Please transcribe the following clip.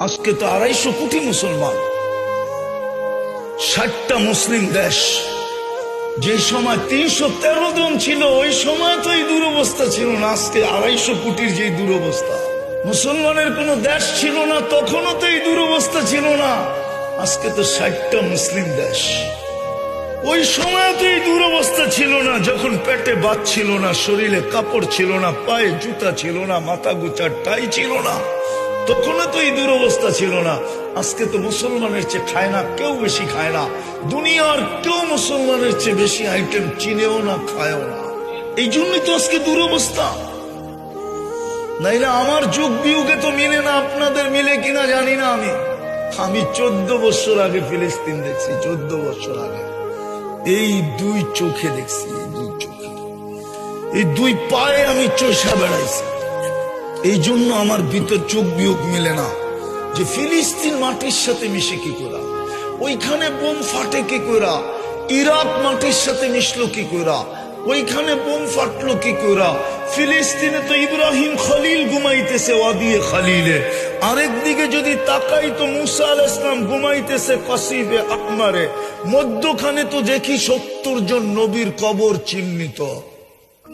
আজকে তো 250 কোটি মুসলমান, 60টা মুসলিম দেশ। যে সময় 313 জন ছিল ওই সময় তো এই দুরবস্থা ছিল না। আজকে 250 কোটির যে দুরবস্থা, মুসলমানের কোন দেশ ছিল না তখনও তো এই দুরবস্থা ছিল না। আজকে তো 60টা মুসলিম দেশ। ওই সময় তো এই দুরবস্থা ছিল না, যখন পেটে ভাত ছিল না, শরীরে কাপড় ছিল না, পায়ে জুতা ছিল না, মাথা গুচার টাই ছিল না, তখনও তো এই দুরবস্থা ছিল না। আজকে তো মুসলমানের চেয়ে খায় না কেউ, বেশি খায় না। দুনিয়ার কেউ মুসলমানের চেয়ে বেশি আইটেম চিনেও না, খায়ও না। এই জন্যই তো আজকে দুরবস্থা। নাইলে আমার যুগ বিয়োগে তো মিলে না। আপনাদের মিলে কিনা জানি না। আমি 14 বছর আগে ফিলিস্তিন দেখছি, 14 বছর আগে। এই 2 চোখে দেখছি, এই 2 চোখে, এই 2 পায়ে আমি চষা বেড়াইছি। এই জন্য আমার ভিতর চোখ বিয়োগ মিলে না যে ফিলিস্তিন মাটির সাথে মিশে কি করা, ওইখানে বোম ফাটে কি করা, ইরাক মাটির সাথে মিশলো কি করা, ওইখানে বোম ফাটলো কি করা। ফিলিস্তিনে তো ইব্রাহিম খলিল ঘুমাইতেছে ওয়াদিয়ে খালিলে, আরেকদিকে যদি তাকাই তো মুসা আলাইহিস সালাম ঘুমাইতেছে কাসিবে আহমারে। মধ্যখানে তো দেখি 70 জন নবীর কবর চিহ্নিত।